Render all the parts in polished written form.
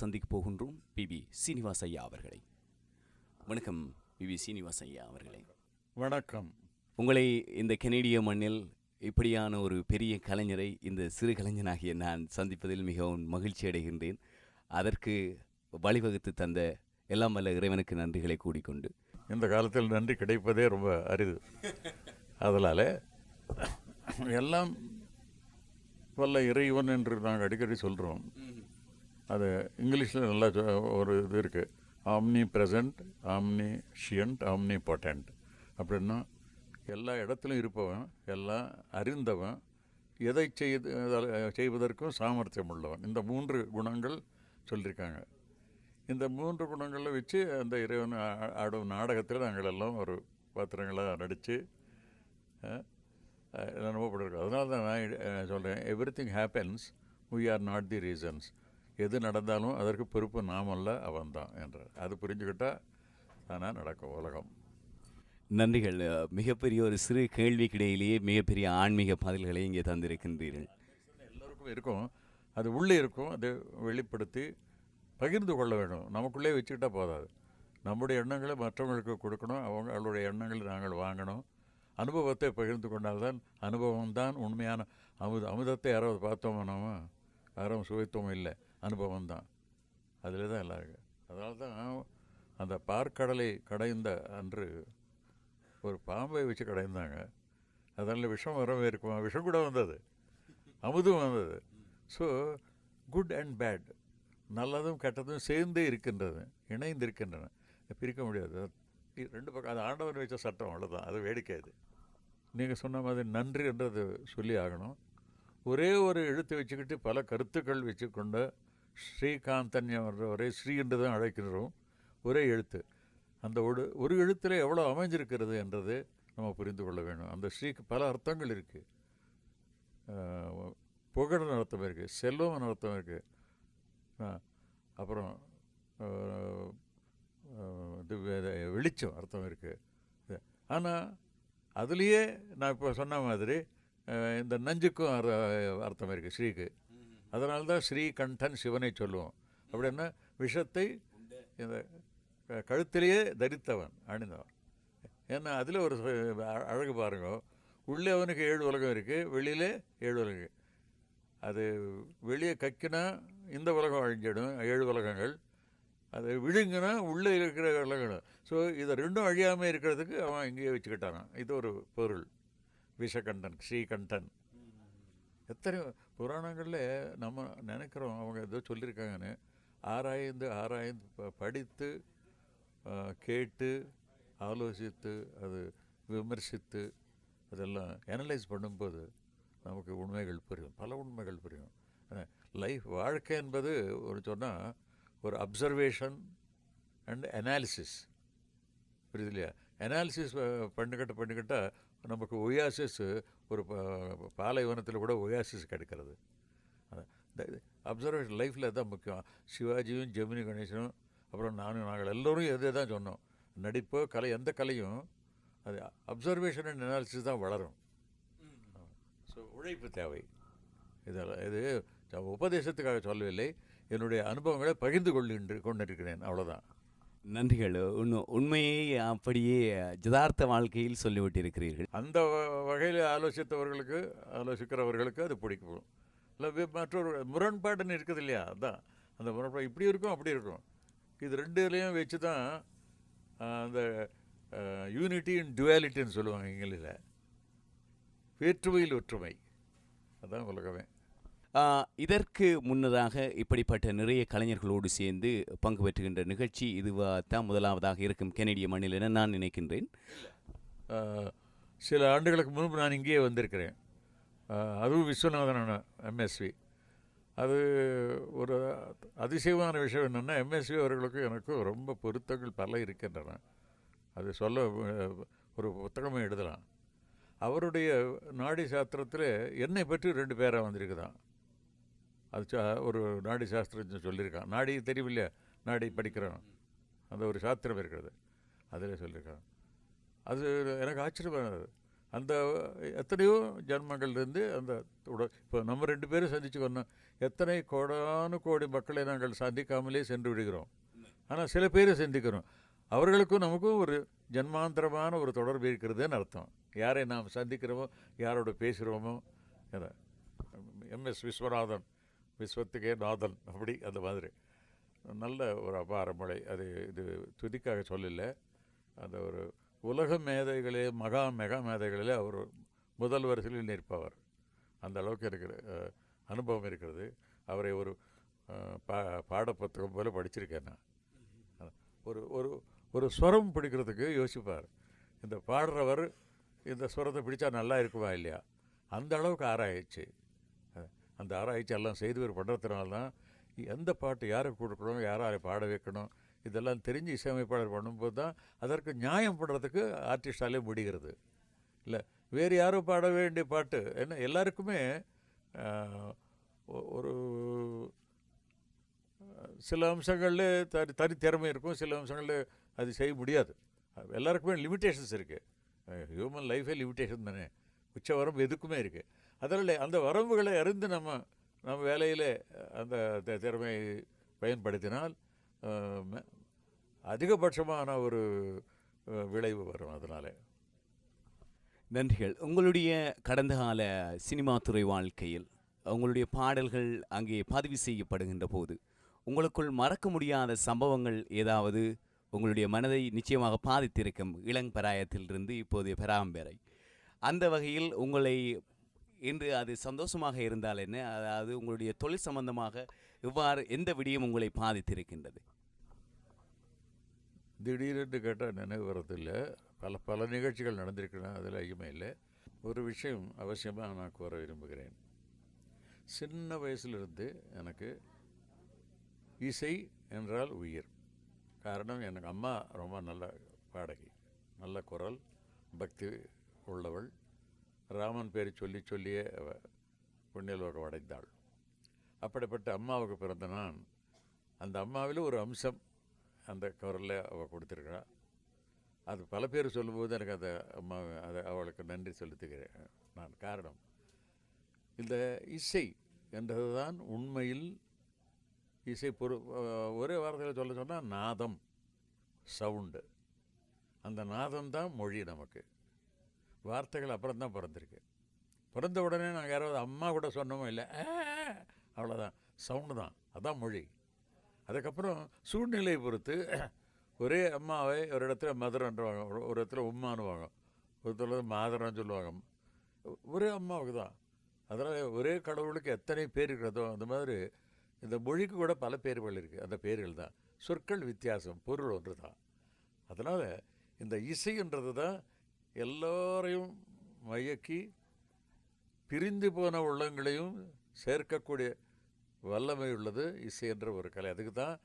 சந்திக்க போகின்றோம் பிவி சீனிவாஸ் ஐயா அவர்களை. வணக்கம் பிவி சீனிவாஸ் ஐயா அவர்களே. வணக்கம். உங்களை இந்த கனேடிய மண்ணில் இப்படியான ஒரு பெரிய கலைஞரை இந்த சிறு கலைஞனாகிய நான் சந்திப்பதில் மிகவும் மகிழ்ச்சி அடைகின்றேன். அதற்கு வழிவகுத்து தந்த எல்லாம் வல்ல இறைவனுக்கு நன்றிகளை கூடிக்கொண்டு, இந்த காலத்தில் நன்றி கிடைப்பதே ரொம்ப அரிது. அதனால் எல்லாம் வல்ல இறைவன் என்று நாங்கள் அடிக்கடி சொல்கிறோம். அது இங்கிலீஷில் நல்லா ஒரு இது இருக்குது, omnipresent, omniscient, omnipotent. அப்படின்னா எல்லா இடத்துலையும் இருப்பவன், எல்லாம் அறிந்தவன், எதை செய்வதற்கும் சாமர்த்தியம் உள்ளவன். இந்த 3 குணங்கள் சொல்லியிருக்காங்க. இந்த 3 குணங்களை வச்சு அந்த இறைவன் ஆடும் நாடகத்தில் நாங்கள் எல்லாம் ஒரு பாத்திரங்களாக நடித்து அனுபவப்பட்டிருக்கோம். அதனால தான் நான் சொல்கிறேன், everything happens, we are not the reasons. எது நடந்தாலும் அதற்கு பொறுப்பு நாமல்ல, அவன் தான் என்றார். அது புரிஞ்சுக்கிட்டால் தானே நடக்கும் உலகம். நன்றிகள். மிகப்பெரிய ஒரு சிறு கேள்விக்கிடையிலேயே மிகப்பெரிய ஆன்மீக பதில்களை இங்கே தந்திருக்கின்றீர்கள். எல்லோருக்கும் இருக்கும், அது உள்ளே இருக்கும். அதை வெளிப்படுத்தி பகிர்ந்து கொள்ள வேண்டும். நமக்குள்ளே வச்சுக்கிட்டால் போதாது. நம்முடைய எண்ணங்களை மற்றவங்களுக்கு கொடுக்கணும், அவங்களுடைய எண்ணங்களை நாங்கள் வாங்கணும். அனுபவத்தை பகிர்ந்து கொண்டால்தான், அனுபவம்தான் உண்மையான அமுதத்தை யாராவது பார்த்தோமோ நாம யாரும் சுவைத்தோம் இல்லை, அனுபவம் தான். அதில் தான் எல்லாம் இருக்குது. அதனால தான் அந்த பார்க்கடலை கடைந்த அன்று ஒரு பாம்பை வச்சு கடைந்தாங்க. அதனால் விஷம் வரவே இருக்குமா, விஷம் கூட வந்தது, அமுதும் வந்தது. ஸோ குட் அண்ட் பேட், நல்லதும் கெட்டதும் சேர்ந்தே இருக்கின்றது, இணைந்து இருக்கின்றன, பிரிக்க முடியாது. 2 பக்கம். அது ஆண்டவன் வச்ச சட்டம், அவ்வளோதான். அது வேடிக்கை. அது நீங்கள் சொன்ன மாதிரி நன்றி என்றது சொல்லி ஆகணும். ஒரே ஒரு எழுத்து வச்சுக்கிட்டு பல கருத்துக்கள் வச்சுக்கொண்டு ஸ்ரீகாந்தன் ஒரே ஸ்ரீ என்று தான் அழைக்கிறோம். ஒரே எழுத்து, அந்த ஒரு எழுத்தில் எவ்வளோ அமைஞ்சிருக்கிறது என்றது நம்ம புரிந்து கொள்ள வேண்டும். அந்த ஸ்ரீக்கு பல அர்த்தங்கள் இருக்குது. புகழ் அர்த்தம் இருக்குது, செல்வம் அர்த்தம் இருக்குது, அப்புறம் வெளிச்சம் அர்த்தம் இருக்குது. ஆனால் அதுலேயே நான் இப்போ சொன்ன மாதிரி இந்த நஞ்சுக்கும் அர்த்தம் இருக்குது ஸ்ரீக்கு. அதனால தான் ஸ்ரீகண்டன் சிவனை சொல்லுவோம். அப்படின்னா விஷத்தை இந்த கழுத்திலேயே தரித்தவன், அணிந்தவன். ஏன்னா அதில் ஒரு அழகு பாருங்க, உள்ளே அவனுக்கு 7 உலகம் இருக்குது, வெளியிலே 7 உலகம். அது வெளியே கக்கினா இந்த உலகம் அழிஞ்சிடும், 7 உலகங்கள். அது விழுங்குனா உள்ளே இருக்கிற உலகம். ஸோ இதை 2ம் அழியாமல் இருக்கிறதுக்கு அவன் இங்கேயே வச்சுக்கிட்டானான். இது ஒரு பொருள். விஷகண்டன், ஸ்ரீகண்டன். எத்தனை புராணங்களில் நம்ம நினைக்கிறோம் அவங்க ஏதோ சொல்லியிருக்காங்கன்னு. ஆராய்ந்து படித்து கேட்டு ஆலோசித்து அது விமர்சித்து அதெல்லாம் அனலைஸ் பண்ணும்போது நமக்கு உண்மைகள் புரியும், பல உண்மைகள் புரியும். லைஃப், வாழ்க்கை என்பது ஒரு சொன்னால் ஒரு அப்சர்வேஷன் அண்ட் அனாலிசிஸ், புரியுது இல்லையா? அனாலிசிஸ் பண்ணிக்கிட்டால் நமக்கு ஒயாசிஸ், ஒரு பாலைவனத்தில் கூட ஒயாசிஸ் கிடைக்கிறது. அப்சர்வேஷன் லைஃப்பில் தான் முக்கியம். சிவாஜியும் ஜெமினி கணேசனும் அப்புறம் நாங்கள் எல்லோரும் எதை தான் சொன்னோம், நடிப்போ கலை, எந்த கலையும் அது அப்சர்வேஷன் அண்ட் அனாலிசிஸ் தான் வளரும். ஸோ உழைப்பு தேவை. இதெல்லாம் இது உபதேசத்துக்காக சொல்லவில்லை, என்னுடைய அனுபவங்களை பகிர்ந்து கொண்டிருக்கிறேன், அவ்வளோதான். நன்றிகள். உண்மையை அப்படியே யதார்த்த வாழ்க்கையில் சொல்லிவிட்டிருக்கிறீர்கள். அந்த வகையில் ஆலோசிக்கிறவர்களுக்கு அது பிடிக்கும். இல்லை மற்றொரு முரண்பாடுன்னு இருக்குது இல்லையா, அதுதான் அந்த முரண்பாடு. இப்படி இருக்கும், அப்படி இருக்கும். இது 2லையும் வச்சு தான் அந்த யூனிட்டி அண்ட் டுவாலிட்டின்னு சொல்லுவாங்க இங்கிலீஷில். வேற்றுமையில் ஒற்றுமை, அதுதான் உலகமே. இதற்கு முன்னதாக இப்படிப்பட்ட நிறைய கலைஞர்களோடு சேர்ந்து பங்கு பெற்றுகின்ற நிகழ்ச்சி இதுதான் முதலாவதாக இருக்கும் கனேடிய மண்ணில் என நான் நினைக்கின்றேன். சில ஆண்டுகளுக்கு முன்பு நான் இங்கேயே வந்திருக்கிறேன். அதுவும் விஸ்வநாதன் எம்எஸ்வி. அது ஒரு அதிசயமான விஷயம் என்னென்னா, எம்எஸ்வி அவர்களுக்கு எனக்கும் ரொம்ப பொருத்தங்கள் பல இருக்கின்றன. அது சொல்ல ஒரு புத்தகமே எழுதலாம். அவருடைய நாடி சாஸ்திரத்தில் என்னை பற்றி 2 பேராக வந்திருக்குதான். அது ஒரு நாடி சாஸ்திரம் சொல்லியிருக்கான். நாடி தெரியும் இல்லையா, நாடி படிக்கிறோம், அந்த ஒரு சாஸ்திரம் இருக்கிறது, அதில் சொல்லியிருக்கான். அது எனக்கு ஆச்சரியமானது. அந்த எத்தனையோ ஜன்மங்கள்லேருந்து அந்த இப்போ நம்ம 2 பேரும் சந்திச்சுக்கணும், எத்தனை கோடானு கோடி மக்களை நாங்கள் சந்திக்காமலே சென்று விடுகிறோம். ஆனால் சில பேரை சந்திக்கிறோம். அவர்களுக்கும் நமக்கும் ஒரு ஜன்மாந்தரமான ஒரு தொடர்பு இருக்கிறதுன்னு அர்த்தம். யாரை நாம் சந்திக்கிறோமோ, யாரோட பேசுகிறோமோ. எம்எஸ் விஸ்வநாதன், விஸ்வத்துக்கே நாதன், அப்படி அந்த மாதிரி நல்ல ஒரு அபார மொழி. அது இது துதிக்காக சொல்லலை. அந்த ஒரு உலக மேதைகளே மெகா மேதைகளிலே அவர் முதல் வரிசையில் நிற்பவர். அந்த அளவுக்கு எனக்கு அனுபவம் இருக்கிறது. அவரை ஒரு பாடப்புத்தகம் போல படிச்சிருக்கேன் நான். ஒரு ஒரு ஒரு ஸ்வரம் பிடிக்கிறதுக்கு யோசிப்பார். இந்த பாடுறவர் இந்த ஸ்வரத்தை பிடிச்சா நல்லா இருக்குமா இல்லையா, அந்த அளவுக்கு ஆராய்ச்சி. அந்த ஆராய்ச்சி எல்லாம் செய்தவர் பண்ணுறதுனால தான் எந்த பாட்டு யாருக்கு கொடுக்கணும், யாரை பாட வைக்கணும், இதெல்லாம் தெரிஞ்சு இசையமைப்பாளர் பண்ணும்போது தான் அதற்கு நியாயம் பண்ணுறதுக்கு ஆர்டிஸ்டாலே முடிகிறது. இல்லை வேறு யாரும் பாட வேண்டிய பாட்டு என்ன, எல்லாருக்குமே ஒரு சில அம்சங்களில் தனித்திறமை இருக்கும், சில அம்சங்களில் அது செய்ய முடியாது. எல்லாருக்குமே லிமிட்டேஷன்ஸ் இருக்குது. ஹியூமன் லைஃபே லிமிட்டேஷன் தானே, உச்ச வரம்பு எதுக்குமே இருக்குது. அதனால் அந்த வரம்புகளை அறிந்து நம்ம வேலையில் அந்த திறமையை பயன்படுத்தினால் அதிகபட்சமான ஒரு விளைவு வரும். அதனால் நன்றிகள். உங்களுடைய கடந்த கால சினிமா துறை வாழ்க்கையில் உங்களுடைய பாடல்கள் அங்கே பதிவு செய்யப்படுகின்ற போது உங்களுக்குள் மறக்க முடியாத சம்பவங்கள் ஏதாவது உங்களுடைய மனதை நிச்சயமாக பாதித்திருக்கும், இளம்பராயத்திலிருந்து இப்போதைய பெராம்பரை. அந்த வகையில் உங்களை இன்று அது சந்தோஷமாக இருந்தால் என்ன, அதாவது உங்களுடைய தொழில் சம்பந்தமாக இவ்வாறு எந்த விடயம் உங்களை பாதித்திருக்கின்றது? திடீரென்று கேட்டால் நினைவு வரதில்லை. பல நிகழ்ச்சிகள் நடந்திருக்கின்றன, அதில் ஐயமே இல்லை. ஒரு விஷயம் அவசியமாக நான் கூற விரும்புகிறேன். சின்ன வயசிலிருந்து எனக்கு இசை என்றால் உயிர். காரணம், எனக்கு அம்மா ரொம்ப நல்ல பாடகி, நல்ல குரல், பக்தி உள்ளவள். ராமன் பேர் சொல்லியே புண்ணியலோகம் அடைந்தாள். அப்படிப்பட்ட அம்மாவுக்கு பிறந்த நான் அந்த அம்மாவில் ஒரு அம்சம் அந்த குரலில் அவள் கொடுத்துருக்கிறாள். அது பல பேர் சொல்லும்போது எனக்கு அதை அவளுக்கு நன்றி செலுத்துகிறேன் நான். காரணம், இந்த இசை என்றது தான் உண்மையில் இசை ஒரே வார்த்தையில் சொன்னால் நாதம், சவுண்டு. அந்த நாதம் தான் மொழி. நமக்கு வார்த்தைகள் அப்புறம் தான் பிறந்திருக்கு. பிறந்த உடனே நாங்கள் யாராவது அம்மா கூட சொன்னோமோ இல்லை, அவ்வளோதான், சவுண்டு தான், அதான் மொழி. அதுக்கப்புறம் சூழ்நிலையை பொறுத்து ஒரே அம்மாவை ஒரு இடத்துல மதுரன்றுவாங்க, ஒரு இடத்துல உம்மானுவாங்க, ஒரு இடத்துல மாதரன்னு சொல்லுவாங்க. ஒரே அம்மாவுக்கு தான். அதனால் ஒரே கடவுளுக்கு எத்தனை பேர் இருக்கிறதோ அந்த மாதிரி இந்த மொழிக்கு கூட பல பேர்கள் இருக்குது. அந்த பேர்கள் தான், சொற்கள் வித்தியாசம், பொருள் ஒன்று தான். அதனால் இந்த இசைன்றது தான் எல்லோரையும் மயக்கி பிரிந்து போன உள்ளங்களையும் சேர்க்கக்கூடிய வல்லமை உள்ளது இசை என்ற ஒரு கலை. அதுக்கு தான்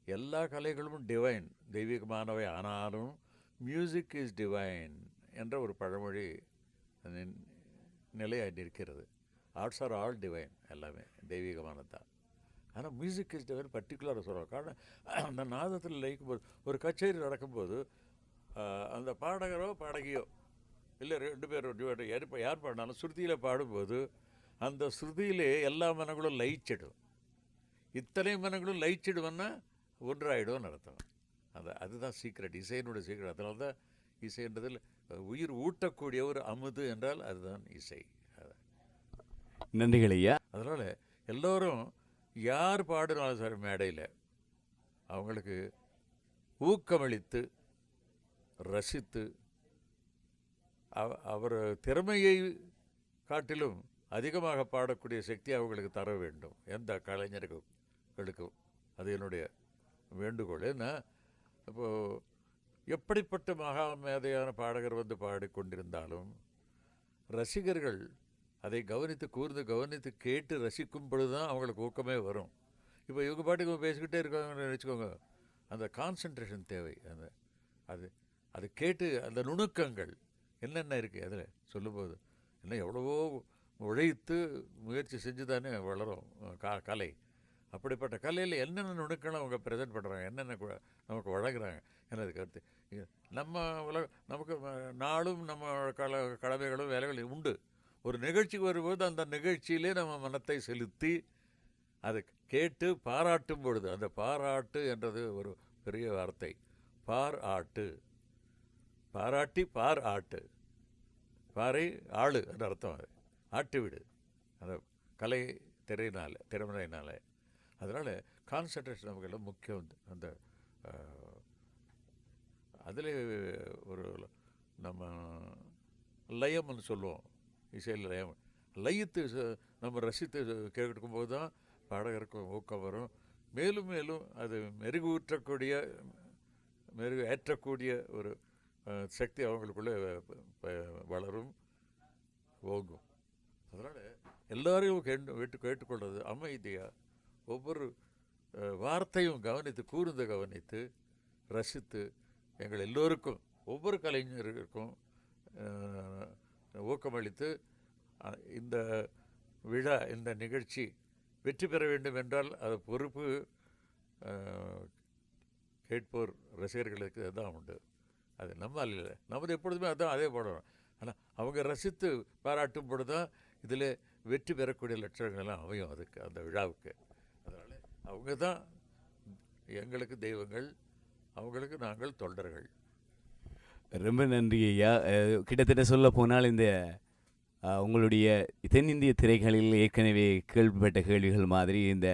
எல்லா கலைகளும் டிவைன், தெய்வீகமானவை. ஆனாலும் மியூசிக் இஸ் டிவைன் என்ற ஒரு பழமொழி நிலையாக நிற்கிறது. ஆர்ட்ஸ் ஆர் ஆல் டிவைன், எல்லாமே தெய்வீகமானது தான். ஆனால் மியூசிக் இஸ் டிவைன் பர்டிகுலராக சொல்கிறோம். காரணம், அந்த நாதத்தில் லயிக்கும்போது, ஒரு கச்சேரி நடக்கும்போது அந்த பாடகரோ பாடகியோ இல்லை 2 பேரும் யார் பாடினாலும் ஸ்ருதியில் பாடும்போது அந்த ஸ்ருதியிலே எல்லா மனங்களும் லயிச்சிடும். இத்தனை மனங்களும் லயிச்சிடுவோன்னா ஒன்றாயிடும்னு அர்த்தம். அதுதான் சீக்ரெட், இசையினுடைய சீக்ரெட். அதனால தான் இசைன்றதில் உயிர் ஊட்டக்கூடிய ஒரு அமுது என்றால் அதுதான் இசை. நன்றிகள் ஐயா. அதனால் எல்லோரும் யார் பாடினாலும் சரி மேடையில் அவங்களுக்கு ஊக்கமளித்து ரசித்து அவர் திறமையை காட்டிலும் அதிகமாக பாடக்கூடிய சக்தி அவங்களுக்கு தர வேண்டும், எந்த கலைஞர்களுக்கும். அது என்னுடைய வேண்டுகோள். ஏன்னா இப்போது எப்படிப்பட்ட மகா மேதையான பாடகர் வந்து பாடிக்கொண்டிருந்தாலும் ரசிகர்கள் அதை கூர்ந்து கவனித்து கேட்டு ரசிக்கும் பொழுது தான் அவங்களுக்கு ஊக்கமே வரும். இப்போ இவங்க பாட்டுக்கு பேசிக்கிட்டே இருக்காங்கன்னு நினச்சிக்கோங்க, அந்த கான்சன்ட்ரேஷன் தேவை. அது கேட்டு அந்த நுணுக்கங்கள் என்னென்ன இருக்குது அதில் சொல்லும்போது, இன்னும் எவ்வளவோ உழைத்து முயற்சி செஞ்சு தானே வளரும் கலை. அப்படிப்பட்ட கலையில் என்னென்ன நுணுக்கங்களும் அவங்க ப்ரெசென்ட் பண்ணுறாங்க, என்னென்ன நமக்கு வழங்குறாங்க எனது கருத்து. நம்ம நமக்கு நாளும் நம்ம கடமைகளும் வேலைகளும் உண்டு. ஒரு நிகழ்ச்சிக்கு வரும்போது அந்த நிகழ்ச்சியிலே நம்ம மனத்தை செலுத்தி அதை கேட்டு பாராட்டும் பொழுது, அந்த பாராட்டு என்றது ஒரு பெரிய வார்த்தை. பாராட்டு, பாராட்டி பார் ஆட்டு, பாறை ஆளு என்ற அர்த்தம். அது ஆட்டு விடு அந்த கலை திறமையினால. அதனால் கான்சன்ட்ரேஷன் நமக்கு எல்லாம் முக்கியம். அந்த அதில் ஒரு நம்ம லயம்னு சொல்லுவோம், இசையில் லயம். லயித்து நம்ம ரசித்து கேட்கும்போது தான் பாடகருக்கும் ஊக்கம் வரும். மேலும் மேலும் அது மெருகு ஏற்றக்கூடிய ஒரு சக்தி அவங்களுக்குள்ளே வளரும், ஓங்கும். அதனால் எல்லாரையும் கேட்டுக்கொள்வது அமைதியாக, ஒவ்வொரு வார்த்தையும் கூர்ந்து கவனித்து ரசித்து எங்கள் எல்லோருக்கும், ஒவ்வொரு கலைஞருக்கும் ஊக்கமளித்து இந்த விழா, இந்த நிகழ்ச்சி வெற்றி பெற வேண்டும் என்றால் அது பொறுப்பு கேட்போர் ரசிகர்களுக்கு தான் உண்டு. அது நம்மால் இல்லை, நமது எப்பொழுதுமே அதே போடணும். ஆனால் அவங்க ரசித்து பாராட்டும் பொழுது தான் இதில் வெற்றி பெறக்கூடிய லட்சணங்கள்லாம் அமையும் அதுக்கு, அந்த விழாவுக்கு. அதனால் அவங்க தான் எங்களுக்கு தெய்வங்கள், அவங்களுக்கு நாங்கள் தொண்டர்கள். ரொம்ப நன்றி ஐயா. கிட்டத்தட்ட சொல்ல போனால் இந்த உங்களுடைய தென்னிந்திய திரைகளில் ஏற்கனவே கேள்விப்பட்ட கேள்விகள் மாதிரி இந்த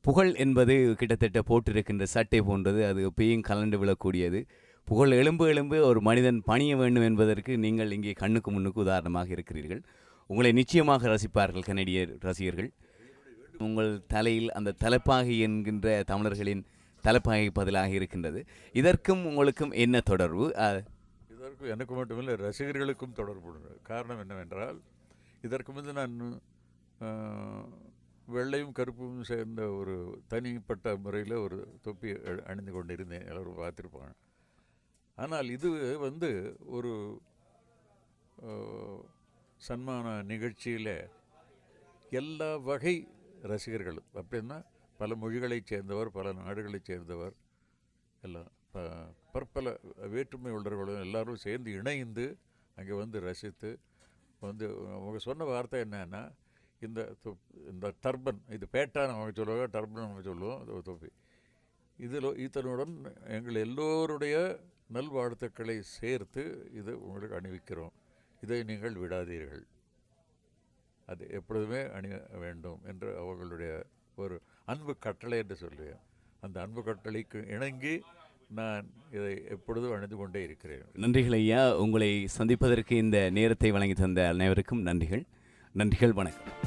புகழ் என்பது கிட்டத்தட்ட போட்டிருக்கின்ற சட்டை போன்றது. அது எப்பயும் கலண்டு விழக்கூடியது. புகழ் எலும்பு ஒரு மனிதன் பணிய வேண்டும் என்பதற்கு நீங்கள் இங்கே கண்ணுக்கு முன்னுக்கு உதாரணமாக இருக்கிறீர்கள். உங்களை நிச்சயமாக ரசிப்பார்கள் கனடிய ரசிகர்கள். உங்கள் தலையில் அந்த தலைப்பாகை என்கின்ற தமிழர்களின் தலைப்பாகை பதிலாக இருக்கின்றது. இதற்கும் உங்களுக்கும் என்ன தொடர்பு? இதற்கும் எனக்கு மட்டுமில்லை, ரசிகர்களுக்கும் தொடர்பு. காரணம் என்னவென்றால், இதற்கு முன்பு நான் வெள்ளையும் கருப்பும் சேர்ந்த ஒரு தனிப்பட்ட முறையில் ஒரு தொப்பி அணிந்து கொண்டிருந்தேன், எல்லோரும் பார்த்துருப்பாங்க. ஆனால் இது ஒரு சன்மான நிகழ்ச்சியில் எல்லா வகை ரசிகர்களும், அப்படின்னா பல மொழிகளைச் சேர்ந்தவர், பல நாடுகளைச் சேர்ந்தவர், எல்லாம் பற்பல வேற்றுமை உள்ளவர்களும் எல்லாரும் சேர்ந்து இணைந்து அங்கே ரசித்து அவங்க சொன்ன வார்த்தை என்னன்னா, இந்த டர்பன், இது பேட்டான்னு அவங்க சொல்லுவாங்க, டர்பன் அவங்க சொல்லுவோம், தொப்பி, இதனுடன் எங்கள் எல்லோருடைய நல்வாழ்த்துக்களை சேர்த்து இது உங்களுக்கு அணிவிக்கிறோம், இதை நீங்கள் விடாதீர்கள், அது எப்பொழுதுமே அணிய வேண்டும் என்று அவர்களுடைய ஒரு அன்பு கட்டளை என்று சொல்லுவேன். அந்த அன்பு கட்டளைக்கு இணங்கி நான் இதை எப்பொழுதும் அணிந்து கொண்டே இருக்கிறேன். நன்றிகள் ஐயா. உங்களை சந்திப்பதற்கு இந்த நேரத்தை வழங்கி தந்த அனைவருக்கும் நன்றிகள். வணக்கம்.